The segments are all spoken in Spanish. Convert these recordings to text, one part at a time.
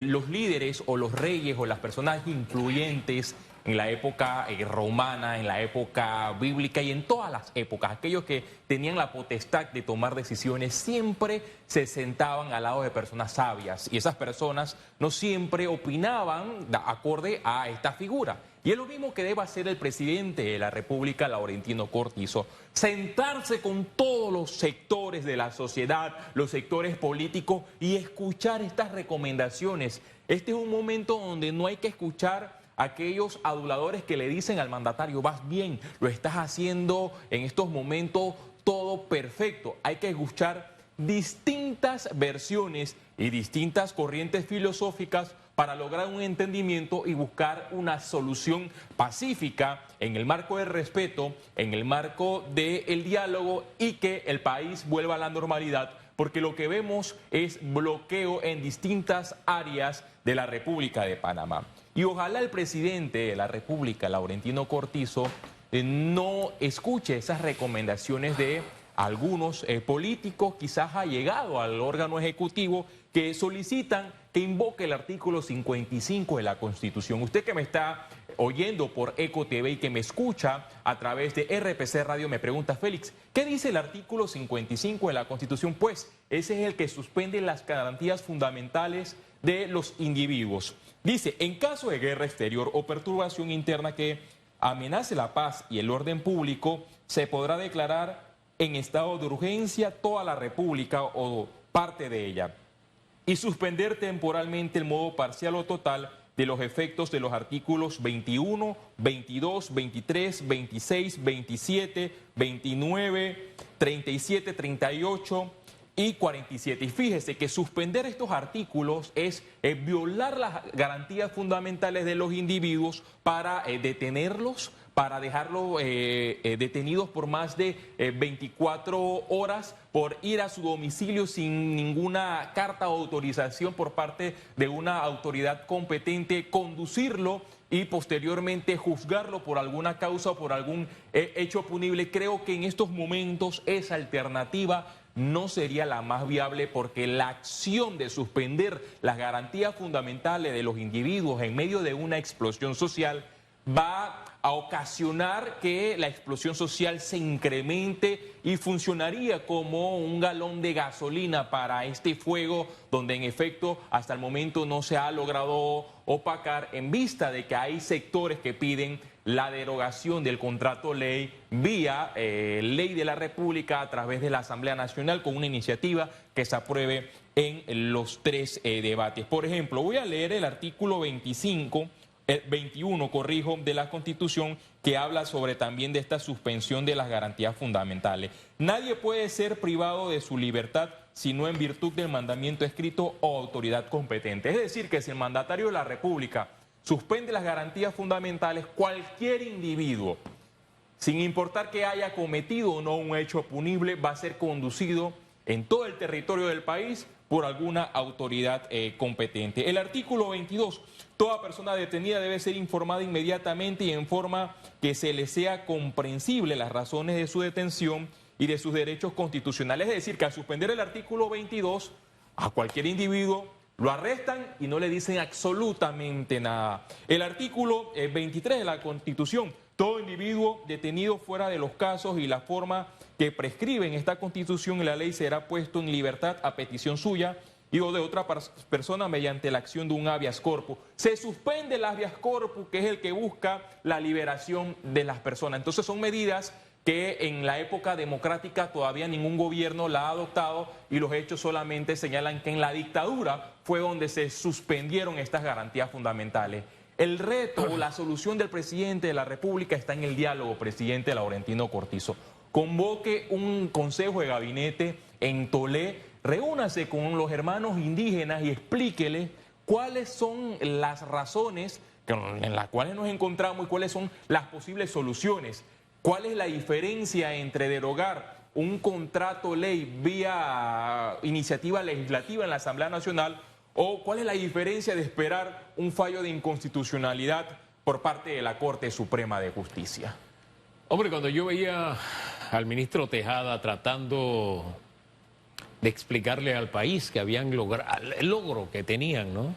los líderes o los reyes o las personas influyentes en la época romana, en la época bíblica y en todas las épocas, aquellos que tenían la potestad de tomar decisiones, siempre se sentaban al lado de personas sabias y esas personas no siempre opinaban acorde a esta figura. Y es lo mismo que debe hacer el presidente de la República, Laurentino Cortizo, sentarse con todos los sectores de la sociedad, los sectores políticos y escuchar estas recomendaciones. Este es un momento donde no hay que escuchar a aquellos aduladores que le dicen al mandatario: vas bien, lo estás haciendo en estos momentos todo perfecto. Hay que escuchar distintas versiones y distintas corrientes filosóficas para lograr un entendimiento y buscar una solución pacífica en el marco del respeto, en el marco del diálogo y que el país vuelva a la normalidad, porque lo que vemos es bloqueo en distintas áreas de la República de Panamá. Y ojalá el presidente de la República, Laurentino Cortizo, no escuche esas recomendaciones de algunos políticos, quizás ha llegado al órgano ejecutivo, que solicitan que invoque el artículo 55 de la Constitución. Usted que me está oyendo por Eco TV y que me escucha a través de RPC Radio me pregunta: Félix, ¿qué dice el artículo 55 de la Constitución? Pues ese es el que suspende las garantías fundamentales de los individuos. Dice: en caso de guerra exterior o perturbación interna que amenace la paz y el orden público, se podrá declarar en estado de urgencia toda la República o parte de ella y suspender temporalmente el modo parcial o total de los efectos de los artículos 21, 22, 23, 26, 27, 29, 37, 38 y 47. Y fíjese que suspender estos artículos es violar las garantías fundamentales de los individuos para detenerlos, para dejarlos detenidos por más de 24 horas, por ir a su domicilio sin ninguna carta o autorización por parte de una autoridad competente, conducirlo y posteriormente juzgarlo por alguna causa o por algún hecho punible. Creo que en estos momentos esa alternativa no sería la más viable, porque la acción de suspender las garantías fundamentales de los individuos en medio de una explosión social va a ocasionar que la explosión social se incremente y funcionaría como un galón de gasolina para este fuego, donde en efecto hasta el momento no se ha logrado opacar, en vista de que hay sectores que piden la derogación del contrato ley vía ley de la República a través de la Asamblea Nacional, con una iniciativa que se apruebe en los tres debates. Por ejemplo, voy a leer el artículo 21, corrijo, de la Constitución, que habla sobre también de esta suspensión de las garantías fundamentales. Nadie puede ser privado de su libertad sino en virtud del mandamiento escrito o autoridad competente. Es decir, que si el mandatario de la República suspende las garantías fundamentales, cualquier individuo, sin importar que haya cometido o no un hecho punible, va a ser conducido en todo el territorio del país por alguna autoridad competente. El artículo 22, toda persona detenida debe ser informada inmediatamente y en forma que se le sea comprensible las razones de su detención y de sus derechos constitucionales. Es decir, que al suspender el artículo 22, a cualquier individuo lo arrestan y no le dicen absolutamente nada. El artículo 23 de la Constitución: todo individuo detenido fuera de los casos y la forma que prescriben esta Constitución y la ley será puesto en libertad a petición suya y o de otra persona mediante la acción de un habeas corpus. Se suspende el habeas corpus, que es el que busca la liberación de las personas. Entonces son medidas que en la época democrática todavía ningún gobierno la ha adoptado, y los hechos solamente señalan que en la dictadura fue donde se suspendieron estas garantías fundamentales. El reto o la solución del presidente de la República está en el diálogo, presidente Laurentino Cortizo. Convoque un consejo de gabinete en Tolé, reúnase con los hermanos indígenas y explíqueles cuáles son las razones en las cuales nos encontramos y cuáles son las posibles soluciones. ¿Cuál es la diferencia entre derogar un contrato ley vía iniciativa legislativa en la Asamblea Nacional o cuál es la diferencia de esperar un fallo de inconstitucionalidad por parte de la Corte Suprema de Justicia? Hombre, cuando yo veía al ministro Tejada tratando de explicarle al país que habían logrado, el logro que tenían, ¿no?,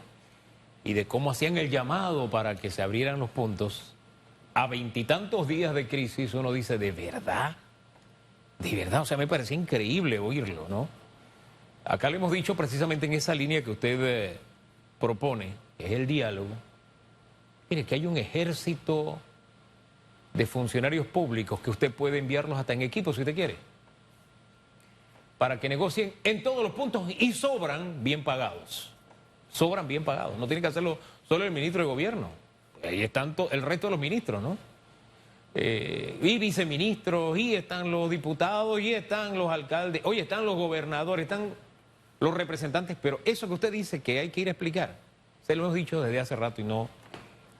y de cómo hacían el llamado para que se abrieran los puntos, a 20 y tantos días de crisis uno dice, ¿de verdad? De verdad, o sea, me parece increíble oírlo, ¿no? Acá le hemos dicho precisamente en esa línea que usted propone, que es el diálogo. Mire, que hay un ejército de funcionarios públicos que usted puede enviarlos hasta en equipo si usted quiere, para que negocien en todos los puntos y sobran bien pagados. Sobran bien pagados. No tiene que hacerlo solo el ministro de gobierno. Ahí están el resto de los ministros, ¿no? Y viceministros, y están los diputados, y están los alcaldes, oye, están los gobernadores, están los representantes, pero eso que usted dice que hay que ir a explicar, se lo hemos dicho desde hace rato y no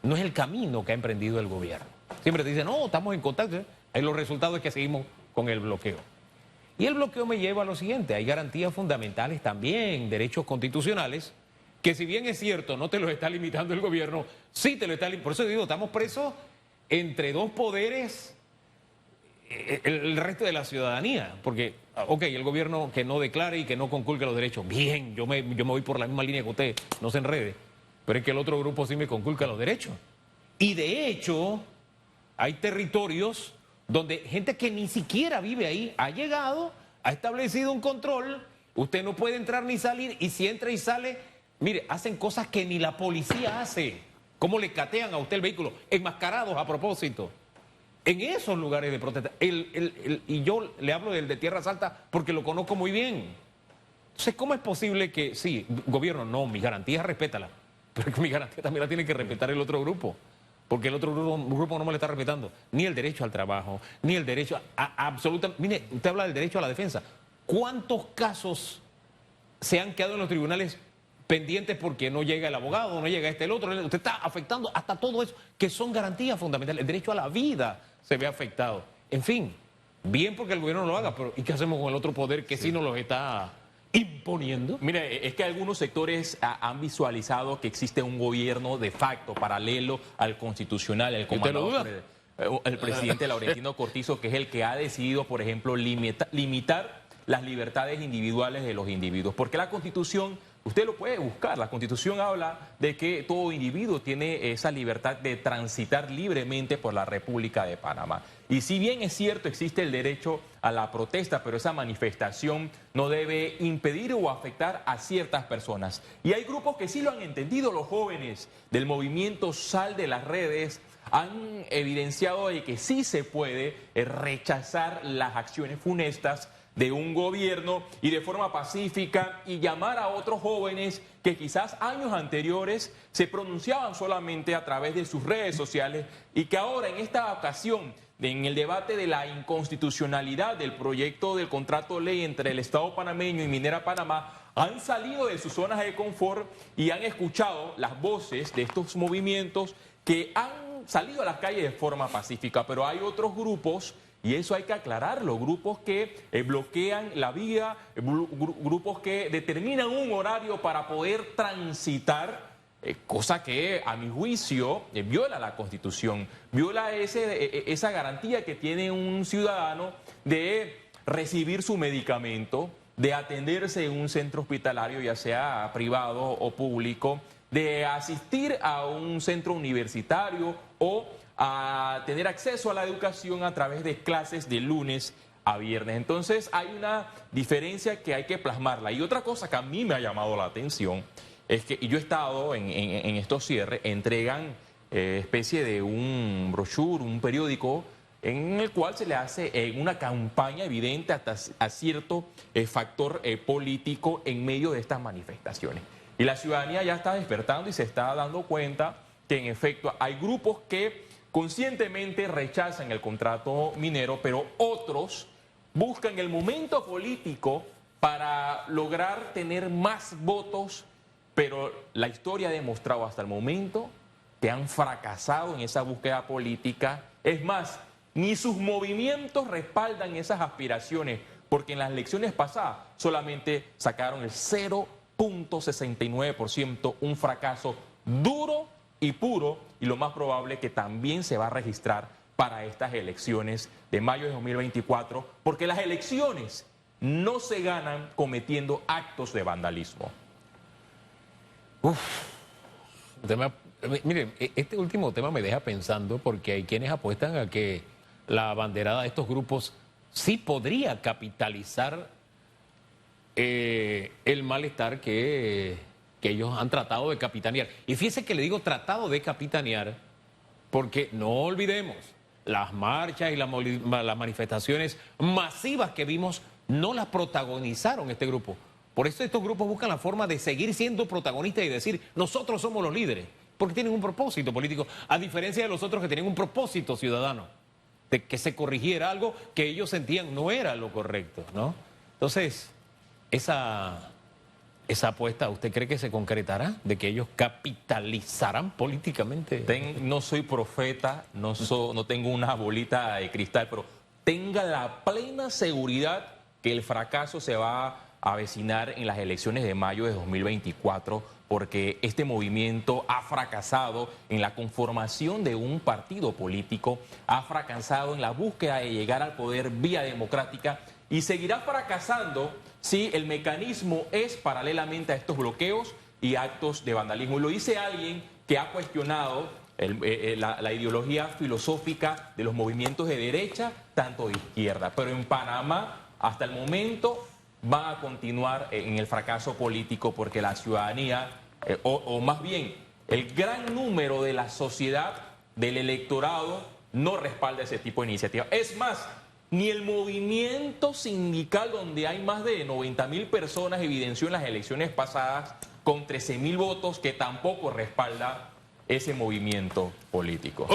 es el camino que ha emprendido el gobierno. Siempre te dicen, no, estamos en contacto, ahí los resultados es que seguimos con el bloqueo. Y el bloqueo me lleva a lo siguiente, hay garantías fundamentales también, derechos constitucionales, que si bien es cierto, no te los está limitando el gobierno, sí te lo está limitando. Por eso digo, estamos presos entre dos poderes, el resto de la ciudadanía, porque, ok, el gobierno que no declare y que no conculque los derechos, bien, yo me voy por la misma línea que usted, no se enrede, pero es que el otro grupo sí me conculca los derechos. Y de hecho, hay territorios donde gente que ni siquiera vive ahí ha llegado, ha establecido un control, usted no puede entrar ni salir, y si entra y sale, mire, hacen cosas que ni la policía hace. ¿Cómo le catean a usted el vehículo? Enmascarados a propósito. En esos lugares de protesta. Y yo le hablo del de Tierras Altas porque lo conozco muy bien. Entonces, ¿cómo es posible que, sí, gobierno, no, mis garantías respétalas, pero que mi garantía también la tiene que respetar el otro grupo? Porque el otro grupo no me le está respetando ni el derecho al trabajo, ni el derecho a absolutamente... Mire, usted habla del derecho a la defensa. ¿Cuántos casos se han quedado en los tribunales pendientes porque no llega el abogado, no llega el otro? Usted está afectando hasta todo eso, que son garantías fundamentales. El derecho a la vida se ve afectado. En fin, bien porque el gobierno lo haga, pero ¿y qué hacemos con el otro poder que sí nos los está imponiendo? Mira, es que algunos sectores han visualizado que existe un gobierno de facto paralelo al constitucional, el comandado por el presidente Laurentino Cortizo, que es el que ha decidido, por ejemplo, limitar las libertades individuales de los individuos. Porque la Constitución, usted lo puede buscar, la Constitución habla de que todo individuo tiene esa libertad de transitar libremente por la República de Panamá. Y si bien es cierto, existe el derecho a la protesta, pero esa manifestación no debe impedir o afectar a ciertas personas. Y hay grupos que sí lo han entendido, los jóvenes del movimiento Sal de las Redes han evidenciado de que sí se puede rechazar las acciones funestas de un gobierno y de forma pacífica y llamar a otros jóvenes que quizás años anteriores se pronunciaban solamente a través de sus redes sociales y que ahora en esta ocasión, en el debate de la inconstitucionalidad del proyecto del contrato de ley entre el Estado panameño y Minera Panamá, han salido de sus zonas de confort y han escuchado las voces de estos movimientos que han salido a las calles de forma pacífica, pero hay otros grupos. Y eso hay que aclararlo, grupos que bloquean la vía, grupos que determinan un horario para poder transitar, cosa que a mi juicio viola la Constitución, viola esa garantía que tiene un ciudadano de recibir su medicamento, de atenderse en un centro hospitalario, ya sea privado o público, de asistir a un centro universitario o a tener acceso a la educación a través de clases de lunes a viernes. Entonces hay una diferencia que hay que plasmarla. Y otra cosa que a mí me ha llamado la atención es que, y yo he estado en estos cierres, entregan especie de un brochure, un periódico, en el cual se le hace una campaña evidente hasta a cierto factor político en medio de estas manifestaciones. Y la ciudadanía ya está despertando y se está dando cuenta que en efecto hay grupos que conscientemente rechazan el contrato minero, pero otros buscan el momento político para lograr tener más votos, pero la historia ha demostrado hasta el momento que han fracasado en esa búsqueda política. Es más, ni sus movimientos respaldan esas aspiraciones, porque en las elecciones pasadas solamente sacaron el 0.69%, un fracaso duro y puro, y lo más probable que también se va a registrar para estas elecciones de mayo de 2024, porque las elecciones no se ganan cometiendo actos de vandalismo. Miren, este último tema me deja pensando porque hay quienes apuestan a que la abanderada de estos grupos sí podría capitalizar el malestar que ellos han tratado de capitanear. Y fíjese que le digo tratado de capitanear porque no olvidemos, las marchas y las manifestaciones masivas que vimos no las protagonizaron este grupo. Por eso estos grupos buscan la forma de seguir siendo protagonistas y decir, nosotros somos los líderes, porque tienen un propósito político, a diferencia de los otros que tenían un propósito ciudadano, de que se corrigiera algo que ellos sentían no era lo correcto, ¿no? Entonces, esa apuesta, ¿usted cree que se concretará? ¿De que ellos capitalizarán políticamente? No soy profeta, no tengo una bolita de cristal, pero tenga la plena seguridad que el fracaso se va a avecinar en las elecciones de mayo de 2024, porque este movimiento ha fracasado en la conformación de un partido político, ha fracasado en la búsqueda de llegar al poder vía democrática y seguirá fracasando si el mecanismo es paralelamente a estos bloqueos y actos de vandalismo. Y lo dice alguien que ha cuestionado la ideología filosófica de los movimientos de derecha, tanto de izquierda. Pero en Panamá, hasta el momento, va a continuar en el fracaso político porque la ciudadanía, o más bien el gran número de la sociedad, del electorado, no respalda ese tipo de iniciativa. Es más, ni el movimiento sindical, donde hay más de 90.000 personas, evidenció en las elecciones pasadas con 13.000 votos, que tampoco respalda ese movimiento político.